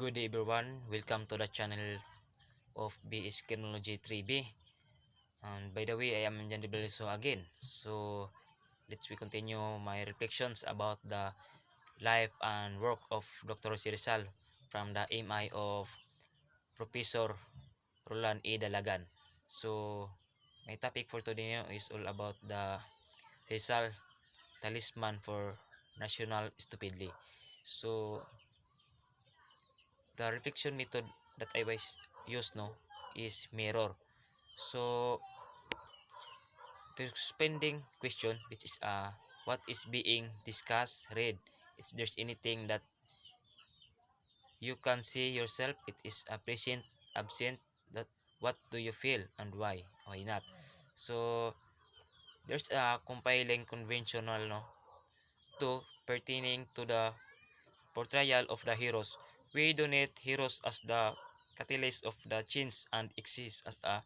Good day everyone, welcome to the channel of BS Criminology 3B. And by the way, I am Jan Belso again. So let's we continue my reflections about the life and work of Dr. Jose Rizal from the MI of Professor Roland A. Dalagan. So my topic for today is all about the Rizal talisman for national stupidly. So the reflection method that I was use no is mirror. So the spending question, which is what is being discussed, read. If there's anything that you can see yourself, it is a present, absent. That what do you feel and why not? So there's a compiling conventional no to pertaining to the portrayal of the heroes. We donate heroes as the catalyst of the change and exist as a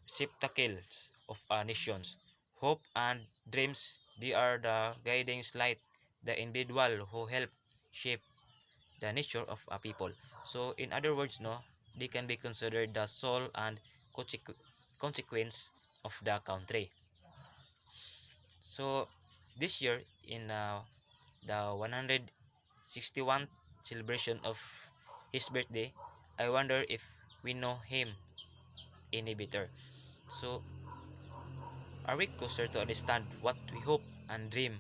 receptacles of nations. Hope and dreams, they are the guiding light, the individual who help shape the nature of a people. So in other words, no, they can be considered the soul and consequence of the country. So this year in the 161st celebration of his birthday, I wonder if we know him any better. So are we closer to understand what we hope and dream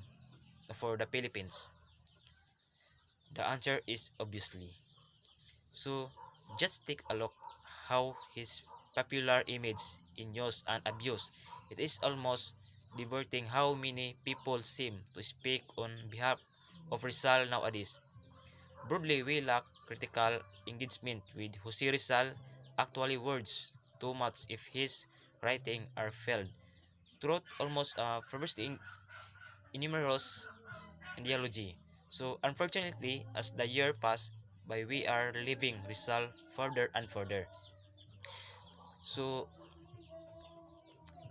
for the Philippines? The answer is obviously. So just take a look how his popular image in use and abuse. It is almost diverting how many people seem to speak on behalf of Rizal nowadays. Broadly, we lack critical engagement with Jose Rizal actually words too much if his writing are failed. Truth almost perversely numerous ideology. So unfortunately, as the year passed by, we are leaving Rizal further and further. So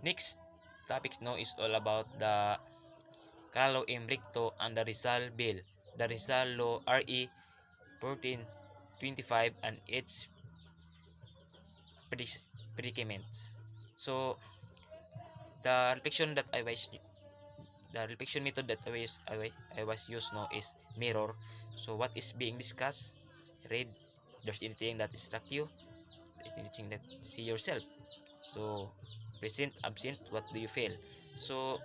next topic now is all about the Calo Imbricto and the Rizal Bill, the Rizal Law RE 1425 and its predicaments. So the reflection that I was the reflection method that I was used now is mirror. So what is being discussed, read. There's anything that struck you, anything that see yourself. So present, absent, what do you feel? So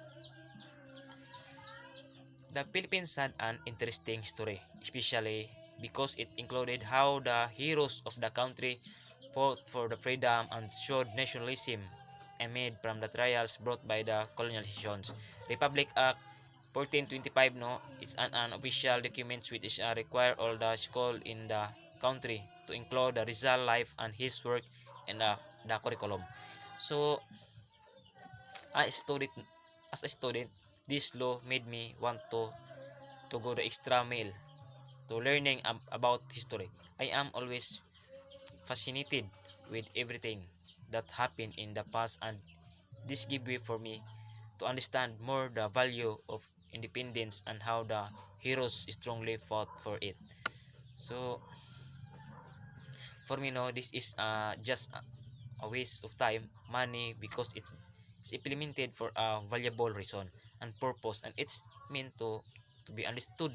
the Philippines had an interesting story, especially because it included how the heroes of the country fought for the freedom and showed nationalism amid from the trials brought by the colonizations. Republic Act 1425 no, it's an unofficial document which require all the school in the country to include the Rizal life and his work in the curriculum. So I studied as a student, this law made me want to go the extra mile to learning about history. I am always fascinated with everything that happened in the past, and this give way for me to understand more the value of independence and how the heroes strongly fought for it. So for me no, this is just a waste of time, money, because it's implemented for a valuable reason and purpose, and it's meant to be understood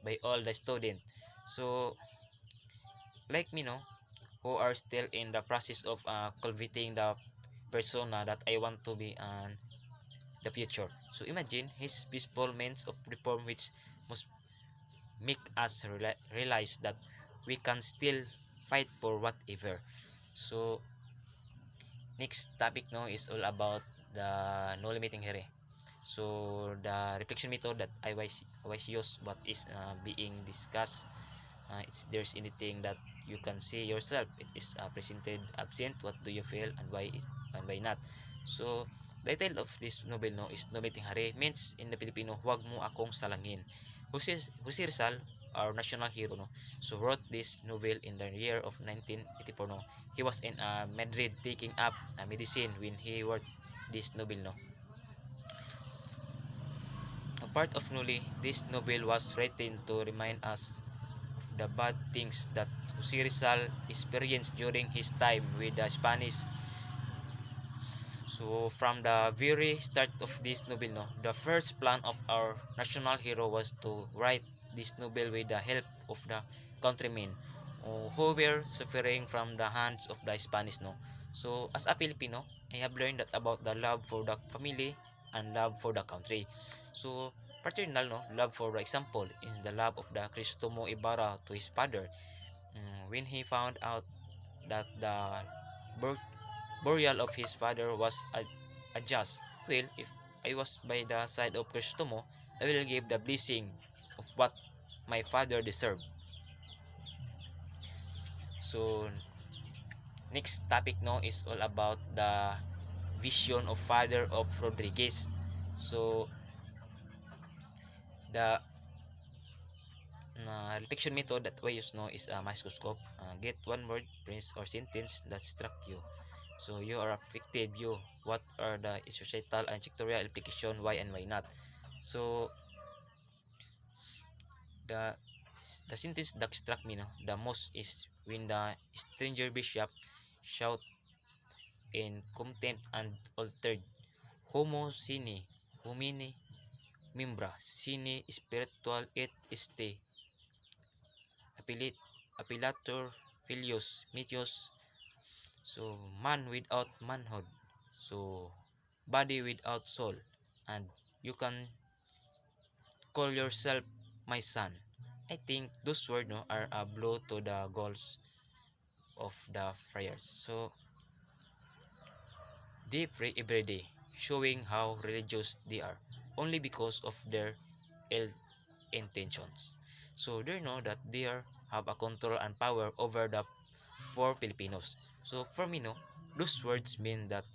by all the student. So like me no, who are still in the process of cultivating the persona that I want to be in the future. So imagine his peaceful means of reform which must make us realize that we can still fight for whatever. So next topic now is all about the no limiting here. So the reflection method that I was use what is being discussed. It's there's anything that you can see yourself. It is presented absent. What do you feel and why is and why not? So the title of this novel no is No Limiting Hari, means in the Filipino, huwag mo akong salangin. Jose Rizal, our national hero no, so wrote this novel in the year of 1984 no. He was in Madrid taking up medicine when he wrote this novel no. A part of Nuli, this novel was written to remind us of the bad things that Jose Rizal experienced during his time with the Spanish. So from the very start of this novel, no, the first plan of our national hero was to write this novel with the help of the countrymen who were suffering from the hands of the Spanish. No, so as a Filipino, I have learned that about the love for the family and love for the country. So paternal, no, love for example is the love of the Cristomo Ibarra to his father. When he found out that the birth burial of his father was a just. Well, if I was by the side of Cristomo, I will give the blessing of what my father deserved. So next topic no is all about the vision of father of Rodriguez. So the reflection method that we use now is a microscope. Get one word, phrase, or sentence that struck you. So you are affected you. What are the societal and sectorial implication? Why and why not? So the the sentence that struck me no, the most is when the stranger bishop shout in contempt and altered homo sine homine membra sine spiritual et este appelit appellator filius metius. So man without manhood, so body without soul, and you can call yourself my son. I think those words no, are a blow to the goals of the friars. So they pray every day, showing how religious they are, only because of their ill intentions. So they know that they are, have a control and power over the poor Filipinos. So for me, no, those words mean that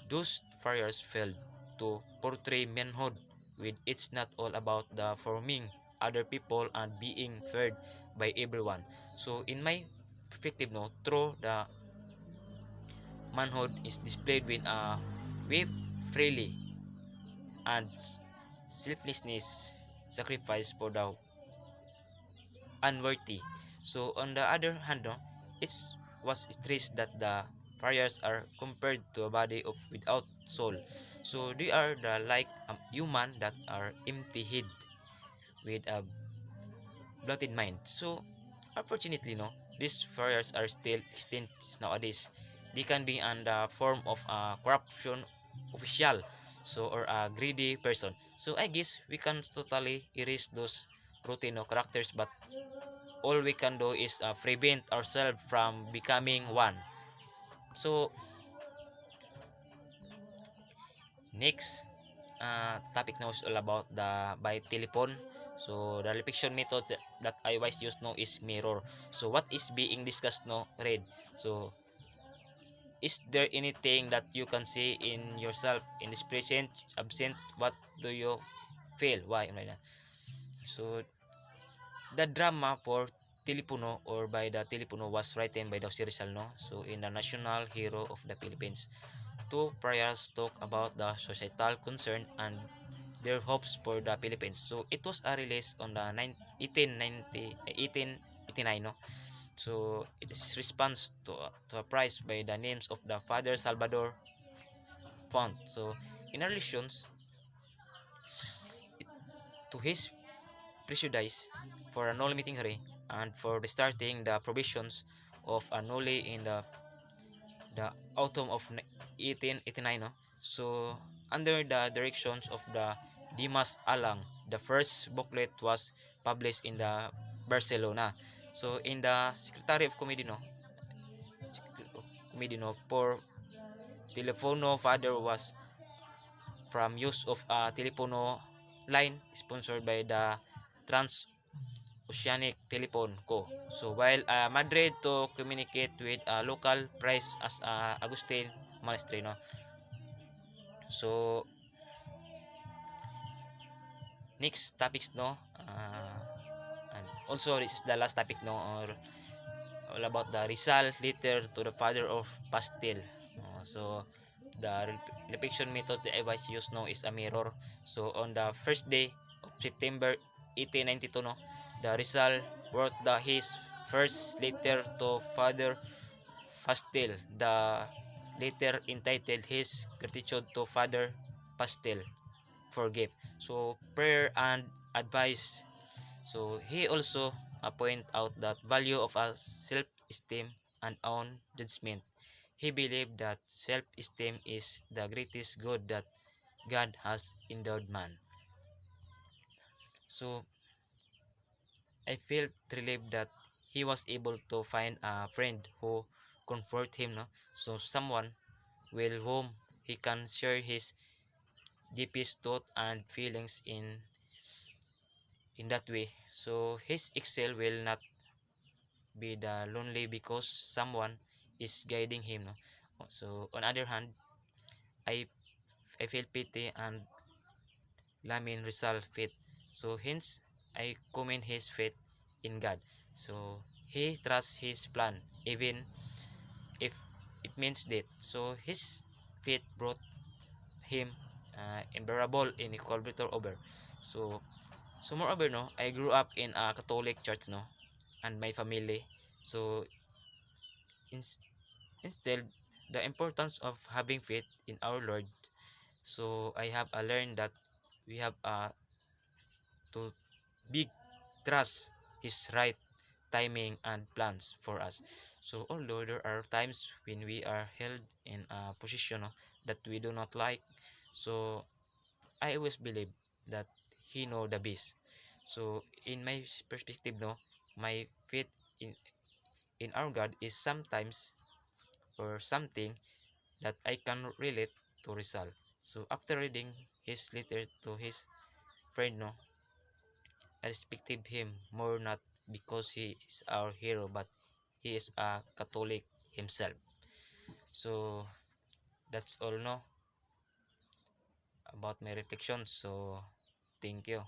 those friars failed to portray manhood with it's not all about the forming other people and being feared by everyone. So in my perspective, no, through the manhood is displayed when we freely and selflessness sacrifice for the unworthy. So on the other hand, no, it was stressed that the prayers are compared to a body of without soul. So they are the like human that are empty head with a blotted mind. So unfortunately, no, these prayers are still extinct nowadays. They can be in the form of a corruption official, so or a greedy person. So I guess we can totally erase those routine or characters, but all we can do is prevent ourselves from becoming one. So next topic now is all about the by telephone. So the reflection method that I always use now is mirror. So what is being discussed now? Read. So is there anything that you can see in yourself in this present, absent? What do you feel? Why? So the drama for Telepono or by the Telepono was written by Jose Rizal, no? So in the national hero of the Philippines. Two priors talk about the societal concern and their hopes for the Philippines. So it was a release on the 1889, no? So it is response to a prize by the names of the Father Salvador Font. So in relations to his prejudice for a null meeting hearing and for restarting the provisions of a nulli in the autumn of 1889, no? So under the directions of the Dimas Alang, the first booklet was published in the Barcelona. So in the Secretary of Comedy, no, for Telefono Father was from use of a telefono line sponsored by the Transoceanic Telephone Co. So while Madrid to communicate with a local price as Agustin Monastery, no. So next topics, no, and also this is the last topic, no, or all about the Rizal letter to the father of Pastel. So the depiction method that I was used now is a mirror. So on the first day of September 1892, no, the Rizal wrote his first letter to Father Pastel. The letter entitled his gratitude to Father Pastel for gift. So prayer and advice. So he also point out that value of a self-esteem and own judgment. He believed that self-esteem is the greatest good that God has endowed man. So I felt relieved that he was able to find a friend who comfort him, no? So someone with whom he can share his deepest thought and feelings in that way. So his excel will not be the lonely because someone is guiding him, no? So on other hand, I I feel pity and Lamin Rizal faith. So hence I commend his faith in God. So he trusts his plan even if it means death. So his faith brought him unbearable inequality over. So moreover, no, I grew up in a Catholic church, no, and my family. So ins- instead the importance of having faith in our Lord. So I have learned that we have to big trust his right timing and plans for us. So although there are times when we are held in a position, no, that we do not like, so I always believe that he know the best. So in my perspective, no, my faith in our God is sometimes or something that I can relate to Rizal. So after reading his letter to his friend, no, I respected him more, not because he is our hero, but he is a Catholic himself. So that's all, no, about my reflections. So thank you.